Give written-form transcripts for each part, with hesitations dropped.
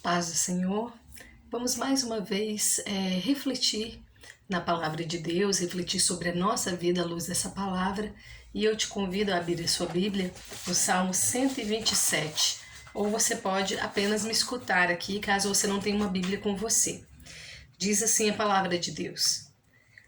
Paz do Senhor, vamos mais uma vez refletir na palavra de Deus, refletir sobre a nossa vida à luz dessa palavra, e eu te convido a abrir a sua Bíblia no Salmo 127, ou você pode apenas me escutar aqui, caso você não tenha uma Bíblia com você. Diz assim a palavra de Deus: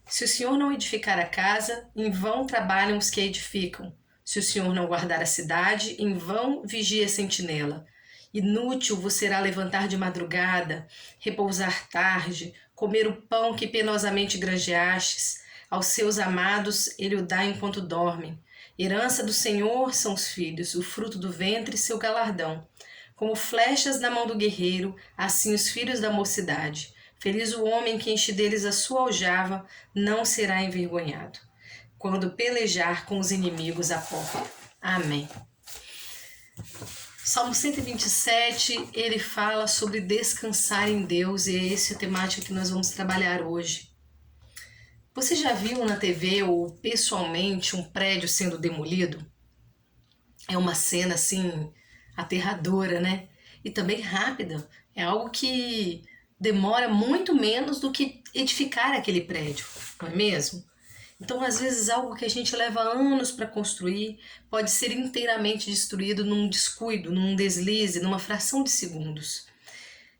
Se o Senhor não edificar a casa, em vão trabalham os que a edificam. Se o Senhor não guardar a cidade, em vão vigia a sentinela. Inútil vos será levantar de madrugada, repousar tarde, comer o pão que penosamente granjeastes. Aos seus amados ele o dá enquanto dormem. Herança do Senhor são os filhos, o fruto do ventre seu galardão. Como flechas na mão do guerreiro, assim os filhos da mocidade. Feliz o homem que enche deles a sua aljava, não será envergonhado, quando pelejar com os inimigos à porta. Amém. Salmo 127, ele fala sobre descansar em Deus, e é essa a temática que nós vamos trabalhar hoje. Você já viu na TV ou pessoalmente um prédio sendo demolido? É uma cena assim aterradora, né? E também rápida. É algo que demora muito menos do que edificar aquele prédio, não é mesmo? Então, às vezes, algo que a gente leva anos para construir pode ser inteiramente destruído num descuido, num deslize, numa fração de segundos.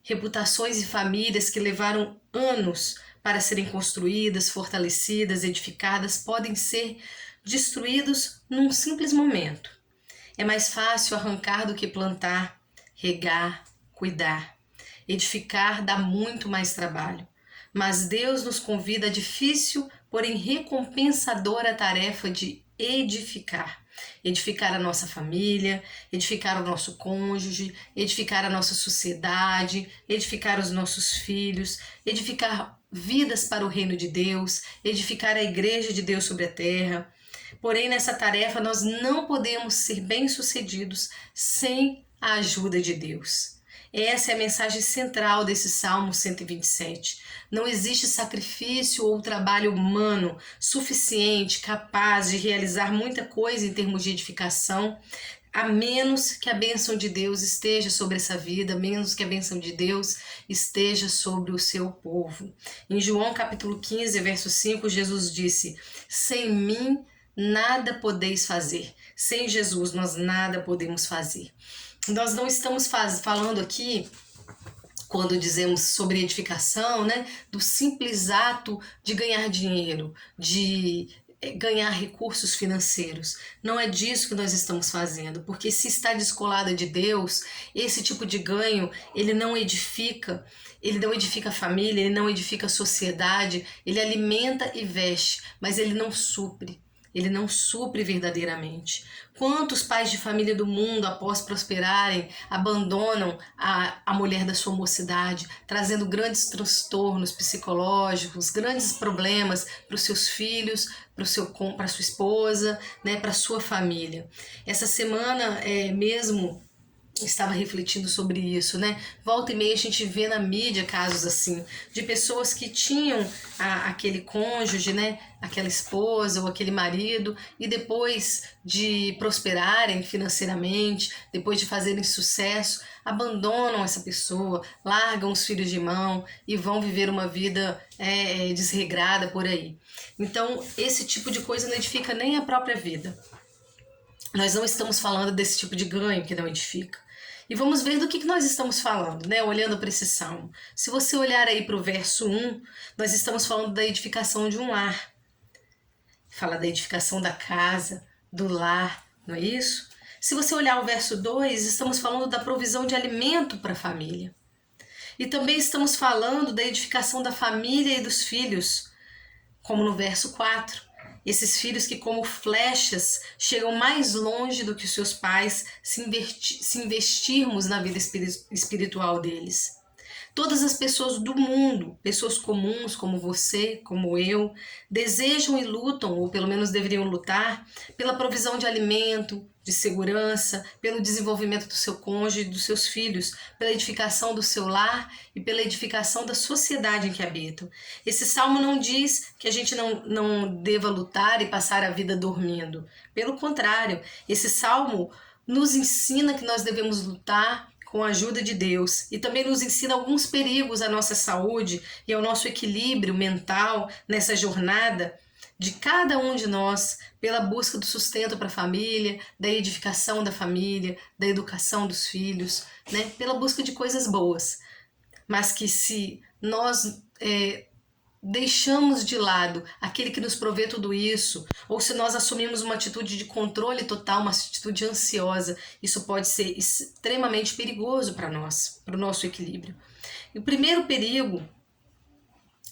Reputações e famílias que levaram anos para serem construídas, fortalecidas, edificadas, podem ser destruídos num simples momento. É mais fácil arrancar do que plantar, regar, cuidar. Edificar dá muito mais trabalho, mas Deus nos convida à difícil, porém recompensadora tarefa de edificar. Edificar a nossa família, edificar o nosso cônjuge, edificar a nossa sociedade, edificar os nossos filhos, edificar vidas para o reino de Deus, edificar a igreja de Deus sobre a terra. Porém, nessa tarefa nós não podemos ser bem-sucedidos sem a ajuda de Deus. Essa é a mensagem central desse Salmo 127. Não existe sacrifício ou trabalho humano suficiente, capaz de realizar muita coisa em termos de edificação, a menos que a bênção de Deus esteja sobre essa vida, a menos que a bênção de Deus esteja sobre o seu povo. Em João capítulo 15, verso 5, Jesus disse: sem mim nada podeis fazer. Sem Jesus nós nada podemos fazer. Nós não estamos falando aqui, quando dizemos sobre edificação, né, do simples ato de ganhar dinheiro, de ganhar recursos financeiros. Não é disso que nós estamos fazendo, porque se está descolada de Deus, esse tipo de ganho, ele não edifica a família, ele não edifica a sociedade, ele alimenta e veste, mas ele não supre. Ele não supre verdadeiramente. Quantos pais de família do mundo, após prosperarem, abandonam a mulher da sua mocidade, trazendo grandes transtornos psicológicos, grandes problemas para os seus filhos, para a sua esposa, né, para a sua família. Essa semana mesmo estava refletindo sobre isso, né? Volta e meia a gente vê na mídia casos assim, de pessoas que tinham aquele cônjuge, né? Aquela esposa ou aquele marido, e depois de prosperarem financeiramente, depois de fazerem sucesso, abandonam essa pessoa, largam os filhos de mão e vão viver uma vida desregrada por aí. Então, esse tipo de coisa não edifica nem a própria vida. Nós não estamos falando desse tipo de ganho que não edifica. E vamos ver do que nós estamos falando, né? Olhando para esse salmo. Se você olhar aí para o verso 1, nós estamos falando da edificação de um lar. Fala da edificação da casa, do lar, não é isso? Se você olhar o verso 2, estamos falando da provisão de alimento para a família. E também estamos falando da edificação da família e dos filhos, como no verso 4. Esses filhos que, como flechas, chegam mais longe do que os seus pais se investirmos na vida espiritual deles. Todas as pessoas do mundo, pessoas comuns como você, como eu, desejam e lutam, ou pelo menos deveriam lutar, pela provisão de alimento, de segurança, pelo desenvolvimento do seu cônjuge e dos seus filhos, pela edificação do seu lar e pela edificação da sociedade em que habitam. Esse salmo não diz que a gente não deva lutar e passar a vida dormindo. Pelo contrário, esse salmo nos ensina que nós devemos lutar com a ajuda de Deus, e também nos ensina alguns perigos à nossa saúde e ao nosso equilíbrio mental nessa jornada de cada um de nós pela busca do sustento para a família, da edificação da família, da educação dos filhos, né? Pela busca de coisas boas. Mas que se nós deixamos de lado aquele que nos provê tudo isso, ou se nós assumimos uma atitude de controle total, uma atitude ansiosa, isso pode ser extremamente perigoso para nós, para o nosso equilíbrio. E o primeiro perigo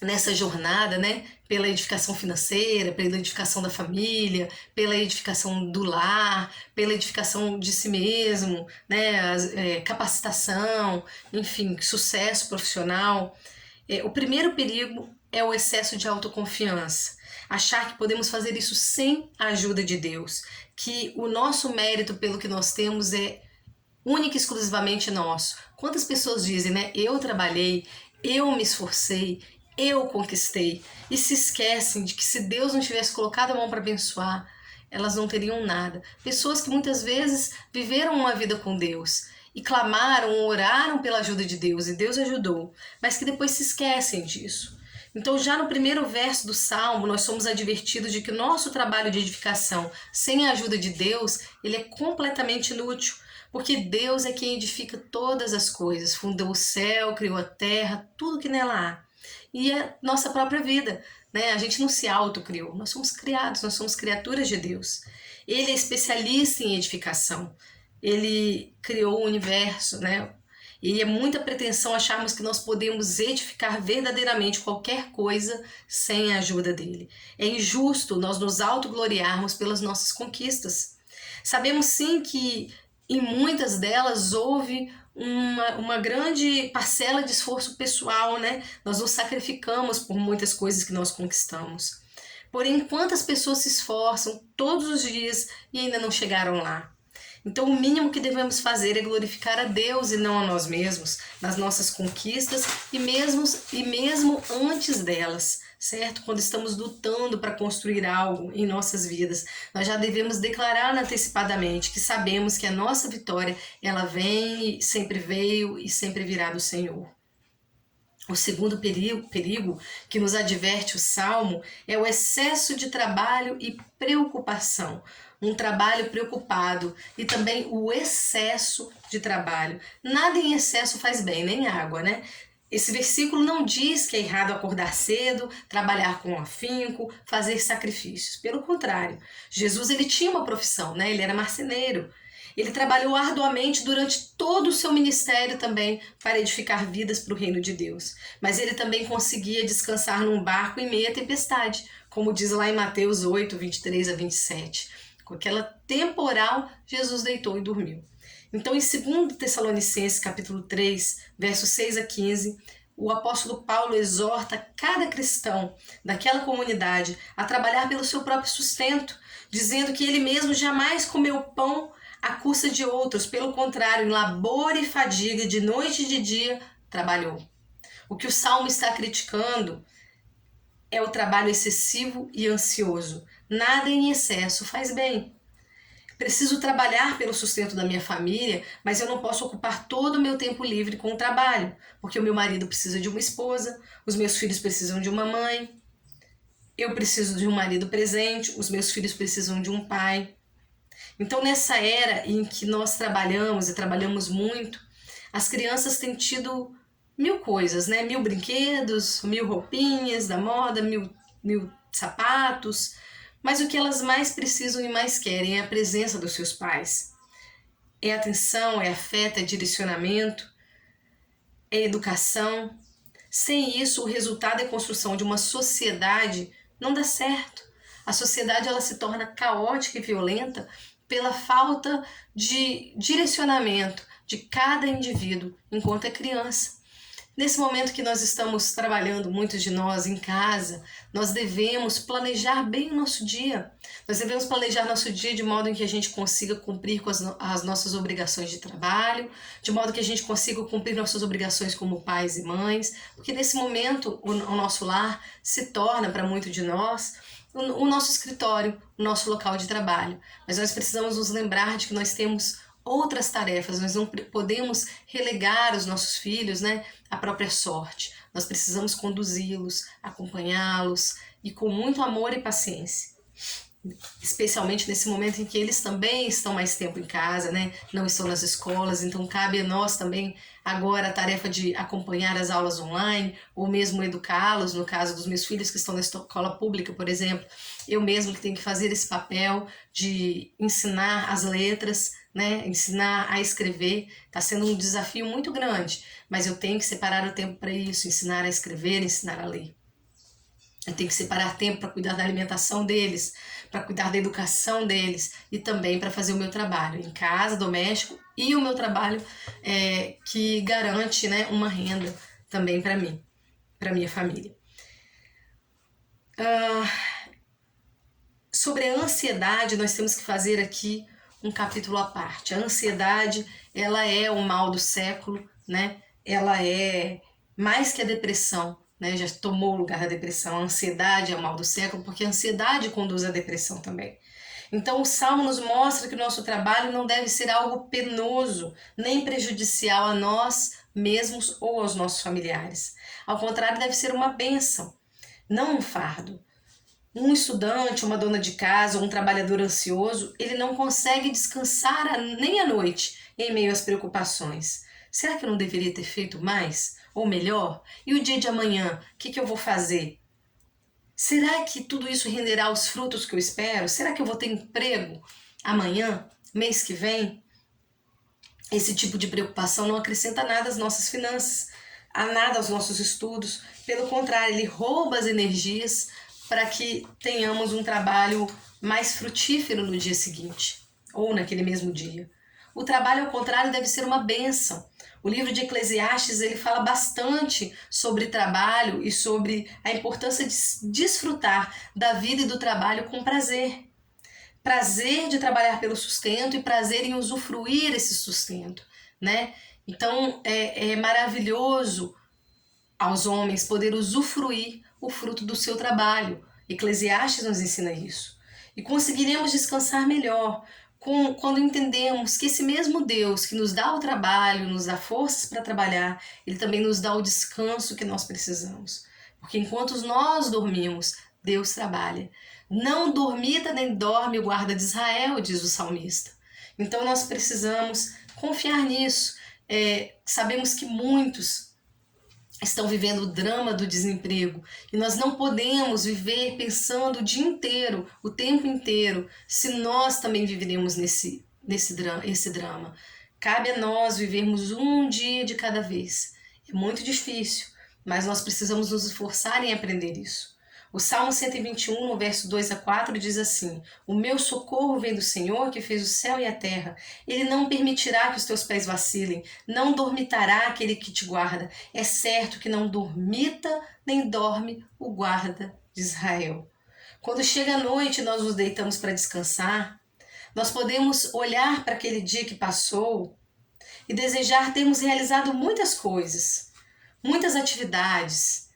nessa jornada, né, pela edificação financeira, pela edificação da família, pela edificação do lar, pela edificação de si mesmo, né, capacitação, enfim, sucesso profissional. O primeiro perigo é o excesso de autoconfiança. Achar que podemos fazer isso sem a ajuda de Deus, que o nosso mérito pelo que nós temos é único e exclusivamente nosso. Quantas pessoas dizem, né? Eu trabalhei, eu me esforcei, eu conquistei, e se esquecem de que se Deus não tivesse colocado a mão para abençoar, elas não teriam nada. Pessoas que muitas vezes viveram uma vida com Deus e clamaram, oraram pela ajuda de Deus e Deus ajudou, mas que depois se esquecem disso. Então, já no primeiro verso do Salmo, nós somos advertidos de que o nosso trabalho de edificação, sem a ajuda de Deus, ele é completamente inútil, porque Deus é quem edifica todas as coisas, fundou o céu, criou a terra, tudo que nela há. E a nossa própria vida, né? A gente não se autocriou, nós somos criados, nós somos criaturas de Deus. Ele é especialista em edificação, ele criou o universo, né? E é muita pretensão acharmos que nós podemos edificar verdadeiramente qualquer coisa sem a ajuda dele. É injusto nós nos autogloriarmos pelas nossas conquistas. Sabemos sim que em muitas delas houve uma grande parcela de esforço pessoal, né? Nós nos sacrificamos por muitas coisas que nós conquistamos. Porém, quantas pessoas se esforçam todos os dias e ainda não chegaram lá? Então, o mínimo que devemos fazer é glorificar a Deus e não a nós mesmos, nas nossas conquistas e mesmo antes delas, certo? Quando estamos lutando para construir algo em nossas vidas, nós já devemos declarar antecipadamente que sabemos que a nossa vitória, ela vem, sempre veio e sempre virá do Senhor. O segundo perigo que nos adverte o Salmo é o excesso de trabalho e preocupação. Um trabalho preocupado e também o excesso de trabalho. Nada em excesso faz bem, nem água, né? Esse versículo não diz que é errado acordar cedo, trabalhar com afinco, fazer sacrifícios. Pelo contrário, Jesus ele tinha uma profissão, né? Ele era marceneiro. Ele trabalhou arduamente durante todo o seu ministério também para edificar vidas para o reino de Deus. Mas ele também conseguia descansar num barco em meia tempestade, como diz lá em Mateus 8, 23 a 27. Com aquela temporal, Jesus deitou e dormiu. Então, em 2 Tessalonicenses, capítulo 3, versos 6 a 15, o apóstolo Paulo exorta cada cristão daquela comunidade a trabalhar pelo seu próprio sustento, dizendo que ele mesmo jamais comeu pão à custa de outros, pelo contrário, em labor e fadiga, de noite e de dia, trabalhou. O que o Salmo está criticando é o trabalho excessivo e ansioso. Nada em excesso faz bem. Preciso trabalhar pelo sustento da minha família, mas eu não posso ocupar todo o meu tempo livre com o trabalho, porque o meu marido precisa de uma esposa, os meus filhos precisam de uma mãe, eu preciso de um marido presente, os meus filhos precisam de um pai. Então, nessa era em que nós trabalhamos e trabalhamos muito, as crianças têm tido 1000 coisas, né? 1000 brinquedos, 1000 roupinhas da moda, 1000 sapatos, mas o que elas mais precisam e mais querem é a presença dos seus pais. É atenção, é afeto, é direcionamento, é educação. Sem isso, o resultado é a construção de uma sociedade não dá certo. A sociedade ela se torna caótica e violenta pela falta de direcionamento de cada indivíduo enquanto é criança. Nesse momento que nós estamos trabalhando, muitos de nós em casa, nós devemos planejar bem o nosso dia. Nós devemos planejar nosso dia de modo em que a gente consiga cumprir com as nossas obrigações de trabalho, de modo que a gente consiga cumprir nossas obrigações como pais e mães, porque nesse momento o nosso lar se torna, para muitos de nós, o nosso escritório, o nosso local de trabalho. Mas nós precisamos nos lembrar de que nós temos outras tarefas, nós não podemos relegar os nossos filhos, né, à própria sorte. Nós precisamos conduzi-los, acompanhá-los e com muito amor e paciência. Especialmente nesse momento em que eles também estão mais tempo em casa, né? Não estão nas escolas, então cabe a nós também agora a tarefa de acompanhar as aulas online ou mesmo educá-los, no caso dos meus filhos que estão na escola pública, por exemplo, eu mesmo que tenho que fazer esse papel de ensinar as letras, né? Ensinar a escrever, está sendo um desafio muito grande, mas eu tenho que separar o tempo para isso, ensinar a escrever, ensinar a ler. Eu tenho que separar tempo para cuidar da alimentação deles, para cuidar da educação deles e também para fazer o meu trabalho em casa, doméstico e o meu trabalho que garante, né, uma renda também para mim, para minha família. Sobre a ansiedade, nós temos que fazer aqui um capítulo à parte. A ansiedade, ela é o mal do século, né? Ela é mais que a depressão, né? Já tomou o lugar da depressão. A ansiedade é o mal do século, porque a ansiedade conduz à depressão também. Então o Salmo nos mostra que o nosso trabalho não deve ser algo penoso, nem prejudicial a nós mesmos ou aos nossos familiares. Ao contrário, deve ser uma bênção, não um fardo. Um estudante, uma dona de casa, um trabalhador ansioso, ele não consegue descansar nem à noite em meio às preocupações. Será que eu não deveria ter feito mais? Ou melhor? E o dia de amanhã? O que eu vou fazer? Será que tudo isso renderá os frutos que eu espero? Será que eu vou ter emprego amanhã, mês que vem? Esse tipo de preocupação não acrescenta nada às nossas finanças, a nada aos nossos estudos. Pelo contrário, ele rouba as energias para que tenhamos um trabalho mais frutífero no dia seguinte, ou naquele mesmo dia. O trabalho, ao contrário, deve ser uma bênção. O livro de Eclesiastes, ele fala bastante sobre trabalho e sobre a importância de desfrutar da vida e do trabalho com prazer. Prazer de trabalhar pelo sustento e prazer em usufruir esse sustento, né? Então, é maravilhoso aos homens poder usufruir o fruto do seu trabalho. Eclesiastes nos ensina isso. E conseguiremos descansar melhor quando entendemos que esse mesmo Deus que nos dá o trabalho, nos dá forças para trabalhar, Ele também nos dá o descanso que nós precisamos. Porque enquanto nós dormimos, Deus trabalha. Não dormita nem dorme o guarda de Israel, diz o salmista. Então nós precisamos confiar nisso. Sabemos que muitos estão vivendo o drama do desemprego e nós não podemos viver pensando o dia inteiro, o tempo inteiro, se nós também viveremos esse drama. Cabe a nós vivermos um dia de cada vez. É muito difícil, mas nós precisamos nos esforçar em aprender isso. O Salmo 121, no verso 2 a 4, diz assim: O meu socorro vem do Senhor, que fez o céu e a terra. Ele não permitirá que os teus pés vacilem, não dormitará aquele que te guarda. É certo que não dormita nem dorme o guarda de Israel. Quando chega a noite, nós nos deitamos para descansar. Nós podemos olhar para aquele dia que passou e desejar termos realizado muitas coisas, muitas atividades,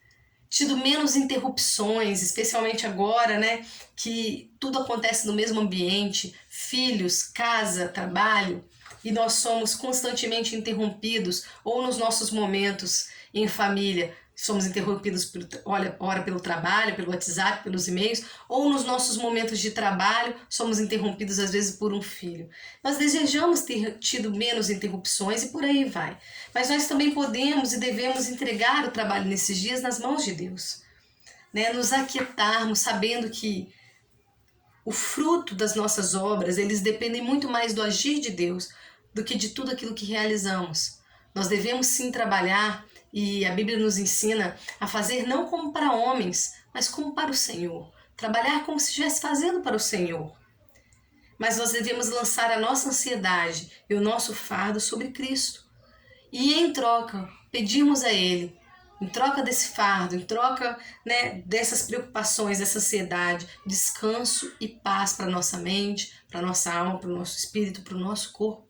tido menos interrupções, especialmente agora, né, que tudo acontece no mesmo ambiente, filhos, casa, trabalho, e nós somos constantemente interrompidos, ou nos nossos momentos em família, somos interrompidos ora pelo trabalho, pelo WhatsApp, pelos e-mails, ou nos nossos momentos de trabalho, somos interrompidos às vezes por um filho. Nós desejamos ter tido menos interrupções e por aí vai. Mas nós também podemos e devemos entregar o trabalho nesses dias nas mãos de Deus, né? Nos aquietarmos sabendo que o fruto das nossas obras, eles dependem muito mais do agir de Deus do que de tudo aquilo que realizamos. Nós devemos sim trabalhar, e a Bíblia nos ensina a fazer não como para homens, mas como para o Senhor. Trabalhar como se estivesse fazendo para o Senhor. Mas nós devemos lançar a nossa ansiedade e o nosso fardo sobre Cristo. E em troca, pedirmos a Ele, em troca desse fardo, em troca, né, dessas preocupações, dessa ansiedade, descanso e paz para a nossa mente, para a nossa alma, para o nosso espírito, para o nosso corpo.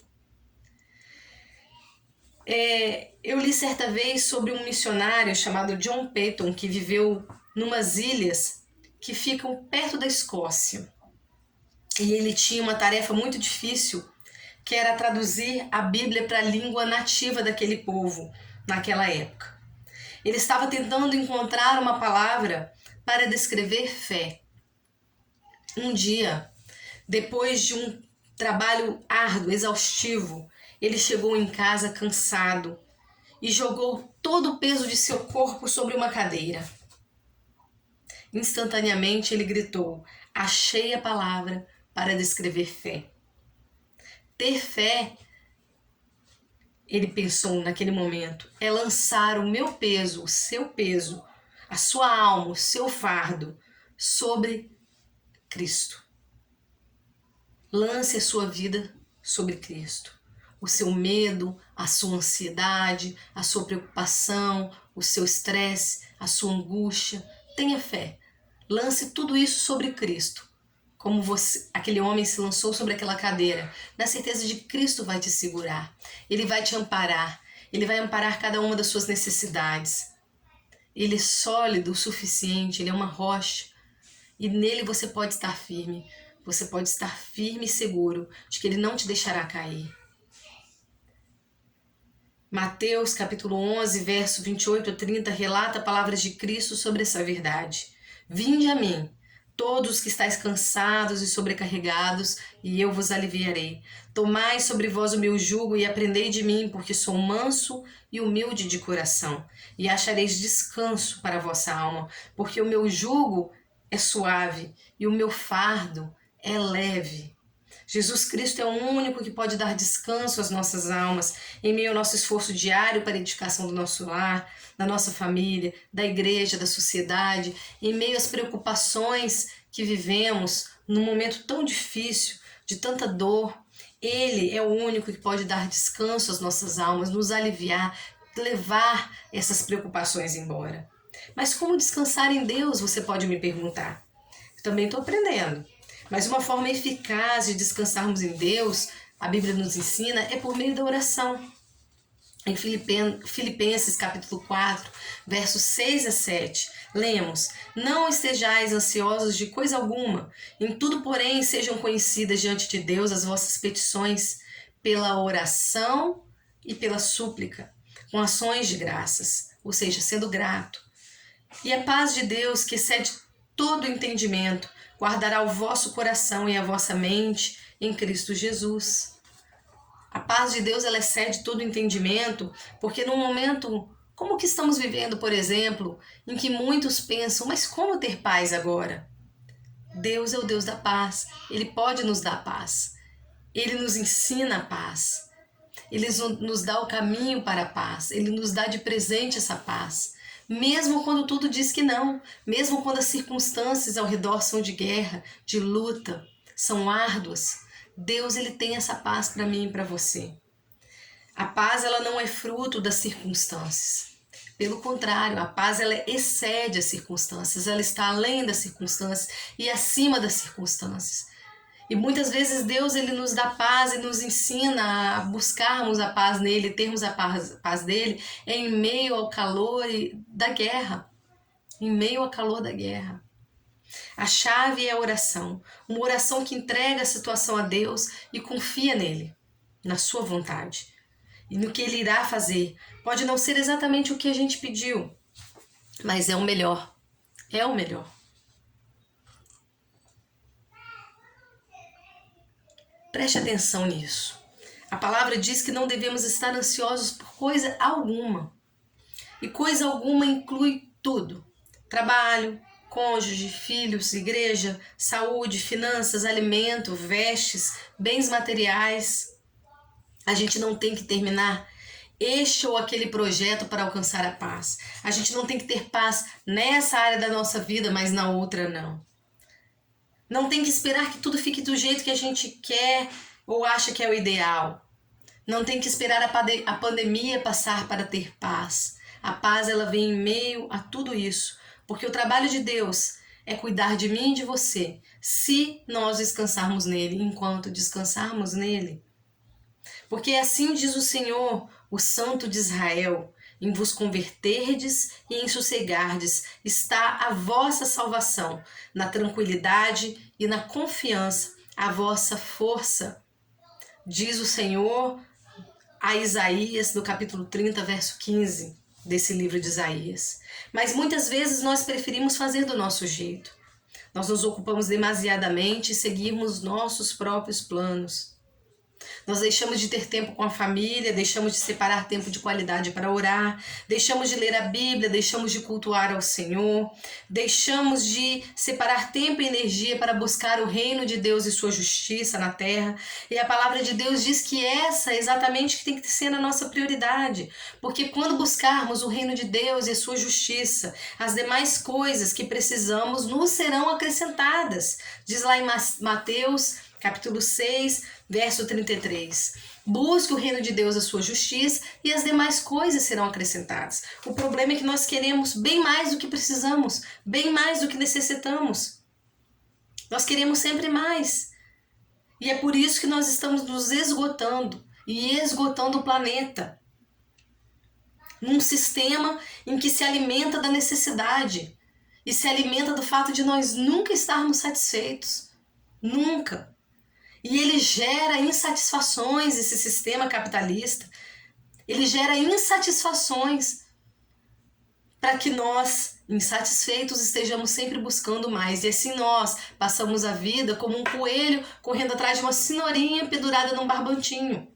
Eu li certa vez sobre um missionário chamado John Paton, que viveu numas ilhas que ficam perto da Escócia. E ele tinha uma tarefa muito difícil que era traduzir a Bíblia para a língua nativa daquele povo naquela época. Ele estava tentando encontrar uma palavra para descrever fé. Um dia, depois de um trabalho árduo, exaustivo, ele chegou em casa cansado e jogou todo o peso de seu corpo sobre uma cadeira. Instantaneamente ele gritou: achei a palavra para descrever fé. Ter fé, ele pensou naquele momento, é lançar o meu peso, o seu peso, a sua alma, o seu fardo sobre Cristo. Lance a sua vida sobre Cristo. O seu medo, a sua ansiedade, a sua preocupação, o seu estresse, a sua angústia. Tenha fé. Lance tudo isso sobre Cristo. Como aquele homem se lançou sobre aquela cadeira, na certeza de que Cristo vai te segurar. Ele vai te amparar. Ele vai amparar cada uma das suas necessidades. Ele é sólido o suficiente, ele é uma rocha. E nele você pode estar firme. Você pode estar firme e seguro de que ele não te deixará cair. Mateus capítulo 11, verso 28 a 30 relata palavras de Cristo sobre essa verdade. Vinde a mim, todos que estáis cansados e sobrecarregados, e eu vos aliviarei. Tomai sobre vós o meu jugo e aprendei de mim, porque sou manso e humilde de coração, e achareis descanso para a vossa alma, porque o meu jugo é suave e o meu fardo é leve. Jesus Cristo é o único que pode dar descanso às nossas almas em meio ao nosso esforço diário para a edificação do nosso lar, da nossa família, da igreja, da sociedade, em meio às preocupações que vivemos num momento tão difícil, de tanta dor. Ele é o único que pode dar descanso às nossas almas, nos aliviar, levar essas preocupações embora. Mas como descansar em Deus, você pode me perguntar. Eu também estou aprendendo. Mas uma forma eficaz de descansarmos em Deus, a Bíblia nos ensina, é por meio da oração. Em Filipenses capítulo 4, versos 6 a 7, lemos: não estejais ansiosos de coisa alguma, em tudo, porém, sejam conhecidas diante de Deus as vossas petições, pela oração e pela súplica, com ações de graças, ou seja, sendo grato. E a paz de Deus, que excede todo entendimento, guardará o vosso coração e a vossa mente em Cristo Jesus. A paz de Deus, ela excede todo entendimento, porque num momento como que estamos vivendo, por exemplo, em que muitos pensam, mas como ter paz agora? Deus é o Deus da paz, Ele pode nos dar paz. Ele nos ensina a paz. Ele nos dá o caminho para a paz. Ele nos dá de presente essa paz. Mesmo quando tudo diz que não, mesmo quando as circunstâncias ao redor são de guerra, de luta, são árduas, Deus, ele tem essa paz para mim e para você. A paz, ela não é fruto das circunstâncias. Pelo contrário, a paz, ela excede as circunstâncias, ela está além das circunstâncias e acima das circunstâncias. E muitas vezes Deus, ele nos dá paz e nos ensina a buscarmos a paz nele, termos a paz dele em meio ao calor da guerra. Em meio ao calor da guerra. A chave é a oração. Uma oração que entrega a situação a Deus e confia nele, na sua vontade. E no que ele irá fazer. Pode não ser exatamente o que a gente pediu, mas é o melhor. É o melhor. Preste atenção nisso. A palavra diz que não devemos estar ansiosos por coisa alguma. E coisa alguma inclui tudo. Trabalho, cônjuge, filhos, igreja, saúde, finanças, alimento, vestes, bens materiais. A gente não tem que terminar este ou aquele projeto para alcançar a paz. A gente não tem que ter paz nessa área da nossa vida, mas na outra não. Não tem que esperar que tudo fique do jeito que a gente quer ou acha que é o ideal. Não tem que esperar a pandemia passar para ter paz. A paz, ela vem em meio a tudo isso, porque o trabalho de Deus é cuidar de mim e de você, se nós descansarmos nele, enquanto descansarmos nele. Porque assim diz o Senhor, o Santo de Israel: em vos converterdes e em sossegardes está a vossa salvação, na tranquilidade e na confiança a vossa força. diz o Senhor a Isaías, no capítulo 30, verso 15 desse livro de Isaías. Mas muitas vezes nós preferimos fazer do nosso jeito. Nós nos ocupamos demasiadamente e seguimos nossos próprios planos. Nós deixamos de ter tempo com a família, deixamos de separar tempo de qualidade para orar, deixamos de ler a Bíblia, deixamos de cultuar ao Senhor, deixamos de separar tempo e energia para buscar o reino de Deus e sua justiça na terra. E a palavra de Deus diz que essa é exatamente o que tem que ser a nossa prioridade, porque quando buscarmos o reino de Deus e a sua justiça, as demais coisas que precisamos nos serão acrescentadas. Diz lá em Mateus, capítulo 6, verso 33. Busque o reino de Deus, a sua justiça, e as demais coisas serão acrescentadas. O problema é que nós queremos bem mais do que precisamos, bem mais do que necessitamos. Nós queremos sempre mais. E é por isso que nós estamos nos esgotando e esgotando o planeta. Num sistema em que se alimenta da necessidade e se alimenta do fato de nós nunca estarmos satisfeitos. Nunca. E ele gera insatisfações, esse sistema capitalista. Ele gera insatisfações para que nós, insatisfeitos, estejamos sempre buscando mais. E assim nós passamos a vida como um coelho correndo atrás de uma cenourinha pendurada num barbantinho.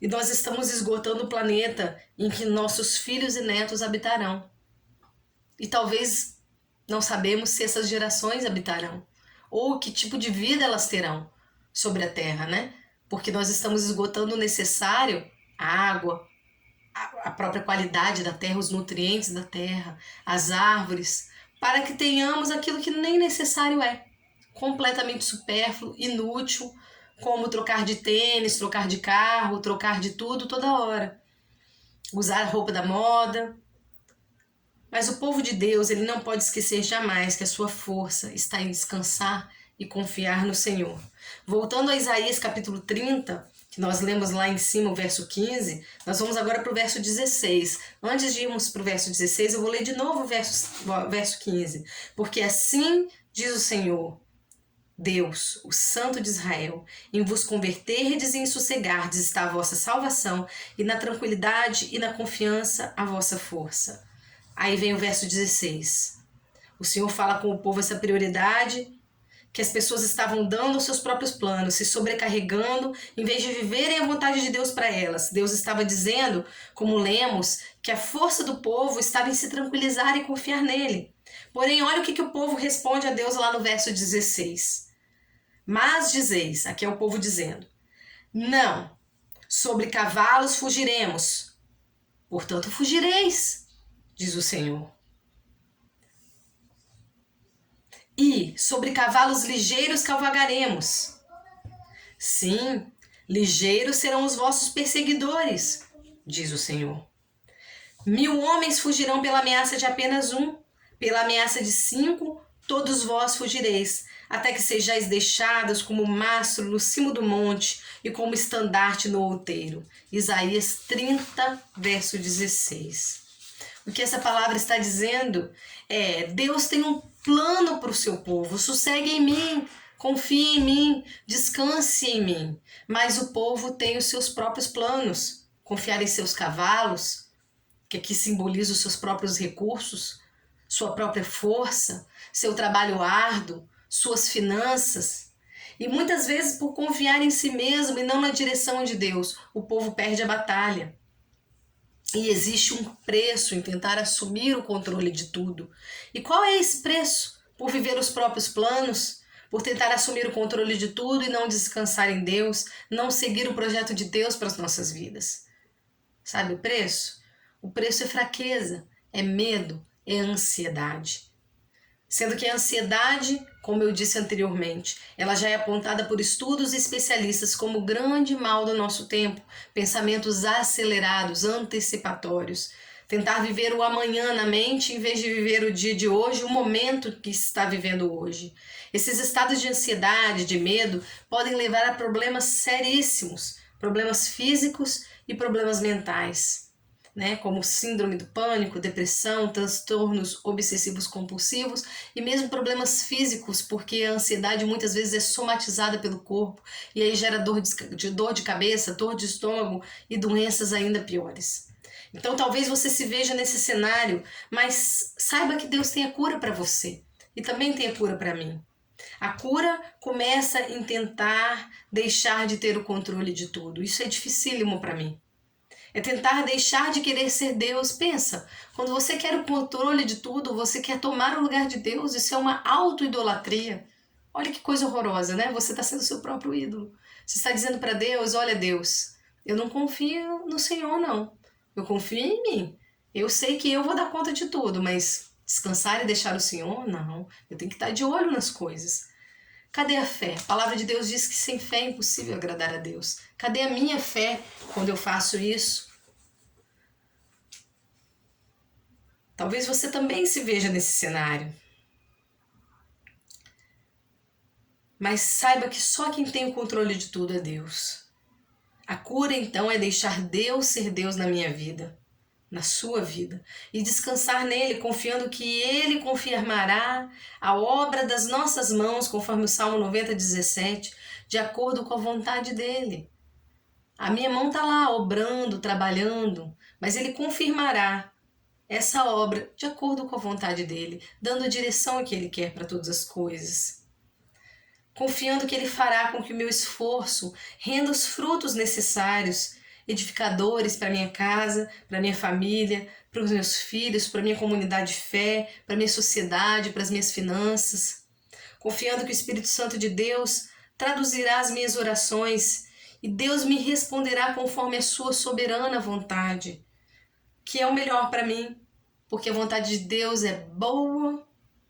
E nós estamos esgotando o planeta em que nossos filhos e netos habitarão. E talvez não sabemos se essas gerações habitarão, ou que tipo de vida elas terão sobre a Terra, né? Porque nós estamos esgotando o necessário, a água, a própria qualidade da terra, os nutrientes da terra, as árvores, para que tenhamos aquilo que nem necessário é, completamente supérfluo, inútil, como trocar de tênis, trocar de carro, trocar de tudo toda hora, usar a roupa da moda. Mas o povo de Deus, ele não pode esquecer jamais que a sua força está em descansar e confiar no Senhor. Voltando a Isaías capítulo 30, que nós lemos lá em cima o verso 15, nós vamos agora para o verso 16. Antes de irmos para o verso 16, eu vou ler de novo o verso 15. Porque assim diz o Senhor, Deus, o Santo de Israel, em vos converterdes e em sossegardes está a vossa salvação, e na tranquilidade e na confiança a vossa força. Aí vem o verso 16. O Senhor fala com o povo essa prioridade que as pessoas estavam dando aos seus próprios planos, se sobrecarregando, em vez de viverem a vontade de Deus para elas. Deus estava dizendo, como lemos, que a força do povo estava em se tranquilizar e confiar nele. Porém, olha o que o povo responde a Deus lá no verso 16. Mas dizeis, aqui é o povo dizendo, não, sobre cavalos fugiremos, portanto fugireis, diz o Senhor. E sobre cavalos ligeiros cavalgaremos. Sim, ligeiros serão os vossos perseguidores, diz o Senhor. 1000 homens fugirão pela ameaça de apenas um, pela ameaça de 5, todos vós fugireis, até que sejais deixados como mastro no cimo do monte e como estandarte no outeiro. Isaías 30, verso 16. O que essa palavra está dizendo é: Deus tem um plano para o seu povo, sossegue em mim, confie em mim, descanse em mim. Mas o povo tem os seus próprios planos, confiar em seus cavalos, que aqui simboliza os seus próprios recursos, sua própria força, seu trabalho árduo, suas finanças. E muitas vezes, por confiar em si mesmo e não na direção de Deus, o povo perde a batalha. E existe um preço em tentar assumir o controle de tudo. E qual é esse preço? Por viver os próprios planos, por tentar assumir o controle de tudo e não descansar em Deus, não seguir o projeto de Deus para as nossas vidas. Sabe o preço? O preço é fraqueza, é medo, é ansiedade. Sendo que a ansiedade, como eu disse anteriormente, ela já é apontada por estudos e especialistas como o grande mal do nosso tempo, pensamentos acelerados, antecipatórios, tentar viver o amanhã na mente em vez de viver o dia de hoje, o momento que está vivendo hoje. Esses estados de ansiedade, de medo, podem levar a problemas seríssimos, problemas físicos e problemas mentais. né, como síndrome do pânico, depressão, transtornos obsessivos compulsivos e mesmo problemas físicos, porque a ansiedade muitas vezes é somatizada pelo corpo e aí gera dor de cabeça, dor de estômago e doenças ainda piores. Então talvez você se veja nesse cenário, mas saiba que Deus tem a cura para você e também tem a cura para mim. A cura começa em tentar deixar de ter o controle de tudo. Isso é dificílimo para mim. É tentar deixar de querer ser Deus. Pensa, quando você quer o controle de tudo, você quer tomar o lugar de Deus, isso é uma auto-idolatria. Olha que coisa horrorosa, né? Você está sendo seu próprio ídolo. Você está dizendo para Deus, olha Deus, eu não confio no Senhor não. Eu confio em mim. Eu sei que eu vou dar conta de tudo, mas descansar e deixar o Senhor, não. Eu tenho que estar de olho nas coisas. Cadê a fé? A palavra de Deus diz que sem fé é impossível agradar a Deus. Cadê a minha fé quando eu faço isso? Talvez você também se veja nesse cenário. Mas saiba que só quem tem o controle de tudo é Deus. A cura então é deixar Deus ser Deus na minha vida, na sua vida, e descansar nele, confiando que ele confirmará a obra das nossas mãos, conforme o Salmo 90:17, de acordo com a vontade dele. A minha mão está lá obrando, trabalhando, mas ele confirmará essa obra de acordo com a vontade dele, dando a direção que ele quer para todas as coisas. Confiando que ele fará com que o meu esforço renda os frutos necessários, edificadores para minha casa, para minha família, para os meus filhos, para minha comunidade de fé, para minha sociedade, para as minhas finanças. Confiando que o Espírito Santo de Deus traduzirá as minhas orações e Deus me responderá conforme a sua soberana vontade, que é o melhor para mim, porque a vontade de Deus é boa,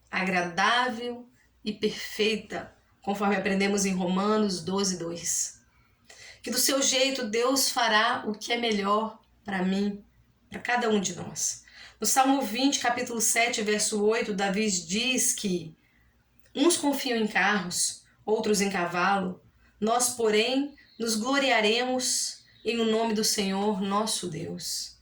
agradável e perfeita, conforme aprendemos em Romanos 12:2. Que do seu jeito Deus fará o que é melhor para mim, para cada um de nós. No Salmo 20, capítulo 7, verso 8, Davi diz que uns confiam em carros, outros em cavalo, nós, porém, nos gloriaremos em o nome do Senhor nosso Deus.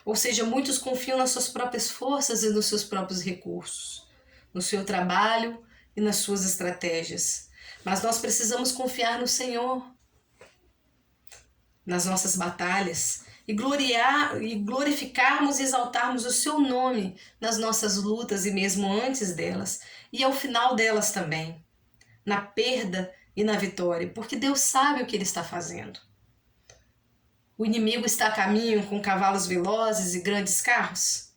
Ou seja, muitos confiam nas suas próprias forças e nos seus próprios recursos, no seu trabalho e nas suas estratégias. Mas nós precisamos confiar no Senhor, nas nossas batalhas, e glorificarmos e exaltarmos o seu nome nas nossas lutas e mesmo antes delas, e ao final delas também, na perda e na vitória, porque Deus sabe o que Ele está fazendo. O inimigo está a caminho com cavalos velozes e grandes carros.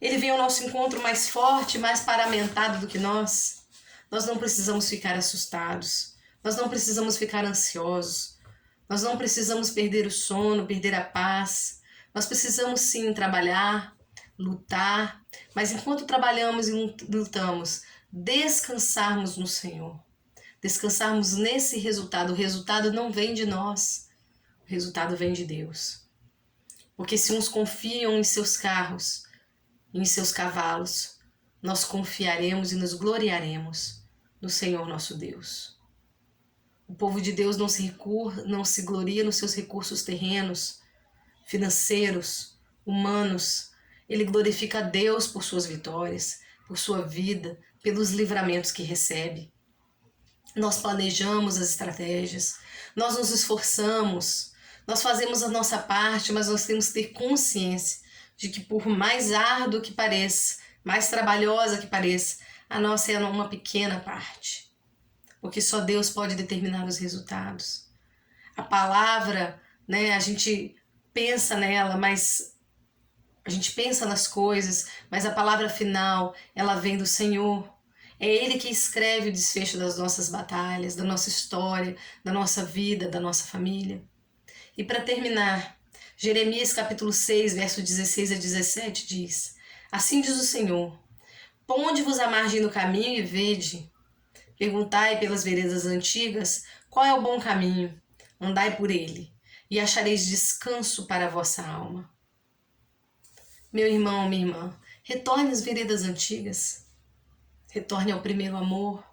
Ele vem ao nosso encontro mais forte, mais paramentado do que nós. Nós não precisamos ficar assustados. Nós não precisamos ficar ansiosos. Nós não precisamos perder o sono, perder a paz. Nós precisamos sim trabalhar, lutar, mas enquanto trabalhamos e lutamos, descansarmos no Senhor. Descansarmos nesse resultado. O resultado não vem de nós. O resultado vem de Deus. Porque se uns confiam em seus carros, em seus cavalos, nós confiaremos e nos gloriaremos no Senhor nosso Deus. O povo de Deus não se gloria nos seus recursos terrenos, financeiros, humanos. Ele glorifica a Deus por suas vitórias, por sua vida, pelos livramentos que recebe. Nós planejamos as estratégias, nós nos esforçamos, nós fazemos a nossa parte, mas nós temos que ter consciência de que por mais árduo que pareça, mais trabalhosa que pareça, a nossa é uma pequena parte. Porque só Deus pode determinar os resultados. A palavra, né, a gente pensa nela, mas a gente pensa nas coisas, mas a palavra final, ela vem do Senhor. É Ele que escreve o desfecho das nossas batalhas, da nossa história, da nossa vida, da nossa família. E para terminar, Jeremias capítulo 6, verso 16-17 diz: Assim diz o Senhor, ponde-vos à margem do caminho e vede. Perguntai pelas veredas antigas qual é o bom caminho, andai por ele, e achareis descanso para a vossa alma. Meu irmão, minha irmã, retorne às veredas antigas, retorne ao primeiro amor,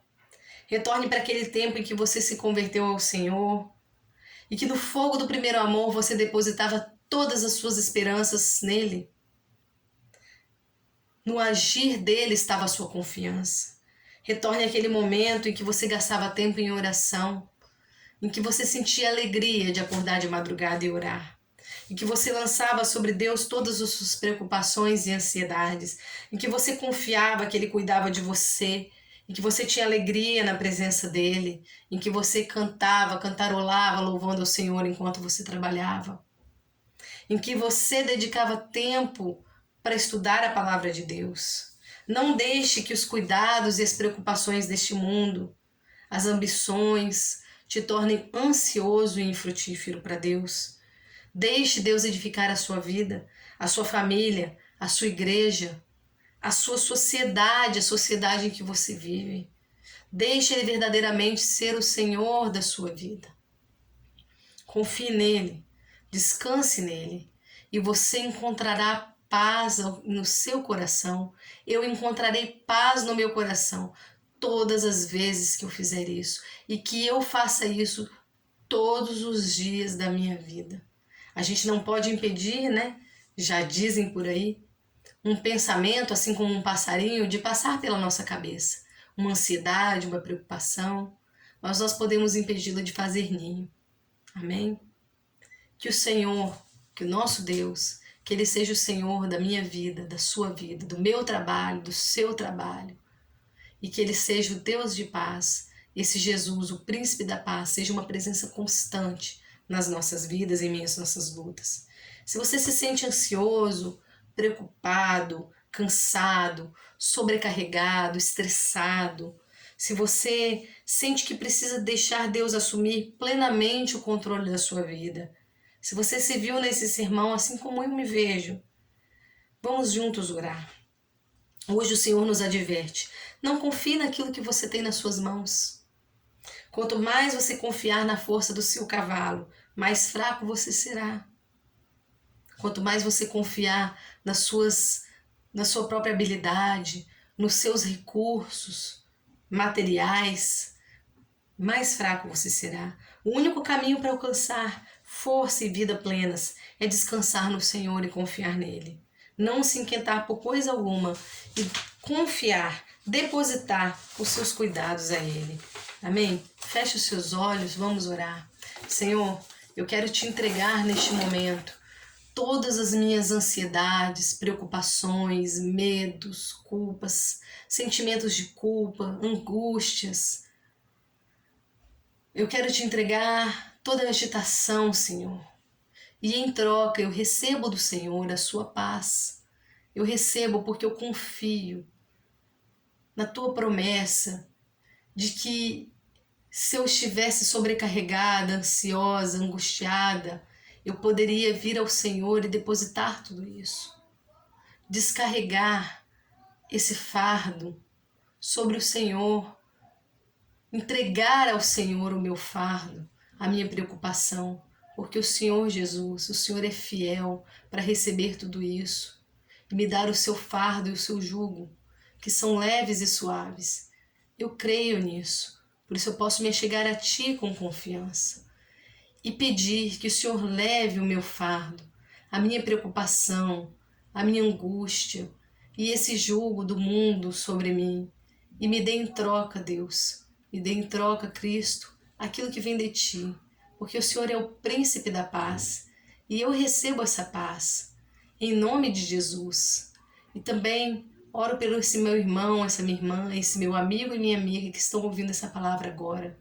retorne para aquele tempo em que você se converteu ao Senhor, e que no fogo do primeiro amor você depositava todas as suas esperanças nele. No agir dele estava a sua confiança. Retorne àquele momento em que você gastava tempo em oração, em que você sentia alegria de acordar de madrugada e orar, em que você lançava sobre Deus todas as suas preocupações e ansiedades, em que você confiava que Ele cuidava de você, em que você tinha alegria na presença dEle, em que você cantava, cantarolava, louvando ao Senhor enquanto você trabalhava, em que você dedicava tempo para estudar a palavra de Deus. Não deixe que os cuidados e as preocupações deste mundo, as ambições, te tornem ansioso e infrutífero para Deus. Deixe Deus edificar a sua vida, a sua família, a sua igreja, a sua sociedade, a sociedade em que você vive. Deixe Ele verdadeiramente ser o Senhor da sua vida. Confie nele, descanse nele e você encontrará paz no seu coração. Eu encontrarei paz no meu coração todas as vezes que eu fizer isso e que eu faça isso todos os dias da minha vida. A gente não pode impedir, né? Já dizem por aí, um pensamento, assim como um passarinho, de passar pela nossa cabeça. Uma ansiedade, uma preocupação, mas nós podemos impedi-la de fazer ninho. Amém? Que o Senhor, que o nosso Deus, que Ele seja o Senhor da minha vida, da sua vida, do meu trabalho, do seu trabalho, e que Ele seja o Deus de paz, esse Jesus, o príncipe da paz, seja uma presença constante nas nossas vidas, em meio às nossas lutas. Se você se sente ansioso, preocupado, cansado, sobrecarregado, estressado, se você sente que precisa deixar Deus assumir plenamente o controle da sua vida, se você se viu nesse sermão assim como eu me vejo, vamos juntos orar. Hoje o Senhor nos adverte: não confie naquilo que você tem nas suas mãos. Quanto mais você confiar na força do seu cavalo, mais fraco você será. Quanto mais você confiar na sua própria habilidade, nos seus recursos materiais, mais fraco você será. O único caminho para alcançar força e vida plenas é descansar no Senhor e confiar nele. Não se inquietar por coisa alguma e confiar, depositar os seus cuidados a Ele. Amém? Feche os seus olhos, vamos orar. Senhor, eu quero te entregar neste momento todas as minhas ansiedades, preocupações, medos, culpas, sentimentos de culpa, angústias. Eu quero te entregar toda a agitação, Senhor. E em troca eu recebo do Senhor a sua paz. Eu recebo porque eu confio na tua promessa de que se eu estivesse sobrecarregada, ansiosa, angustiada, eu poderia vir ao Senhor e depositar tudo isso. Descarregar esse fardo sobre o Senhor. Entregar ao Senhor o meu fardo, a minha preocupação. Porque o Senhor Jesus, o Senhor é fiel para receber tudo isso e me dar o seu fardo e o seu jugo, que são leves e suaves. Eu creio nisso, por isso eu posso me achegar a Ti com confiança e pedir que o Senhor leve o meu fardo, a minha preocupação, a minha angústia e esse jugo do mundo sobre mim e me dê em troca, Deus, me dê em troca, Cristo, aquilo que vem de Ti. Porque o Senhor é o príncipe da paz e eu recebo essa paz em nome de Jesus. E também oro pelo esse meu irmão, essa minha irmã, esse meu amigo e minha amiga que estão ouvindo essa palavra agora.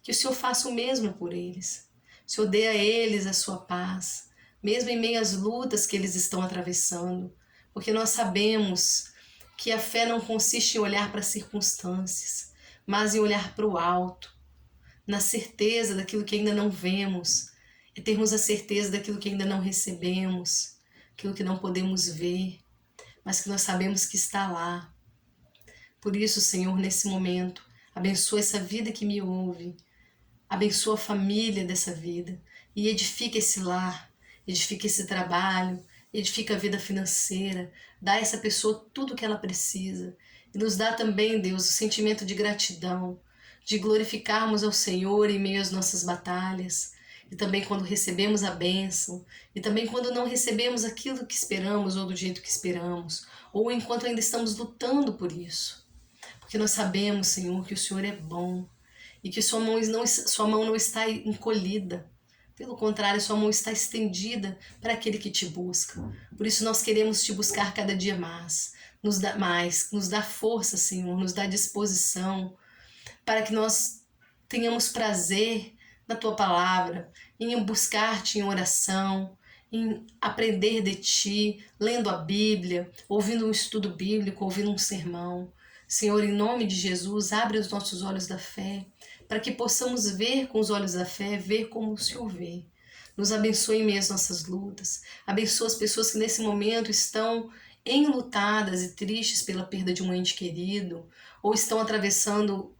Que o Senhor faça o mesmo por eles. O Senhor dê a eles a sua paz, mesmo em meio às lutas que eles estão atravessando. Porque nós sabemos que a fé não consiste em olhar para as circunstâncias, mas em olhar para o alto, na certeza daquilo que ainda não vemos, e termos a certeza daquilo que ainda não recebemos, aquilo que não podemos ver, mas que nós sabemos que está lá. Por isso, Senhor, nesse momento, abençoa essa vida que me ouve, abençoa a família dessa vida e edifica esse lar, edifica esse trabalho, edifica a vida financeira, dá a essa pessoa tudo o que ela precisa e nos dá também, Deus, o sentimento de gratidão, de glorificarmos ao Senhor em meio às nossas batalhas, e também quando recebemos a bênção, e também quando não recebemos aquilo que esperamos ou do jeito que esperamos, ou enquanto ainda estamos lutando por isso. Porque nós sabemos, Senhor, que o Senhor é bom e que sua mão não está encolhida. Pelo contrário, sua mão está estendida para aquele que te busca. Por isso nós queremos te buscar cada dia mais, nos dá força, Senhor, nos dá disposição, para que nós tenhamos prazer na tua palavra, em buscar-te em oração, em aprender de ti, lendo a Bíblia, ouvindo um estudo bíblico, ouvindo um sermão. Senhor, em nome de Jesus, abre os nossos olhos da fé, para que possamos ver com os olhos da fé, ver como o Senhor vê. Nos abençoe em meio às nossas lutas. Abençoa as pessoas que nesse momento estão enlutadas e tristes pela perda de um ente querido, ou estão atravessando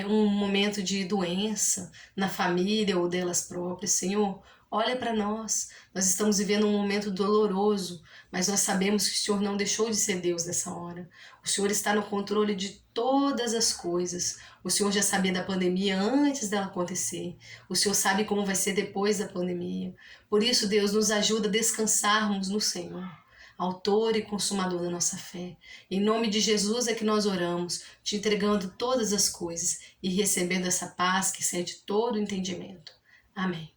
um momento de doença na família ou delas próprias. Senhor, olha para nós. Nós estamos vivendo um momento doloroso, mas nós sabemos que o Senhor não deixou de ser Deus nessa hora. O Senhor está no controle de todas as coisas. O Senhor já sabia da pandemia antes dela acontecer. O Senhor sabe como vai ser depois da pandemia. Por isso, Deus, nos ajuda a descansarmos no Senhor, autor e consumador da nossa fé. Em nome de Jesus é que nós oramos, te entregando todas as coisas e recebendo essa paz que excede todo o entendimento. Amém.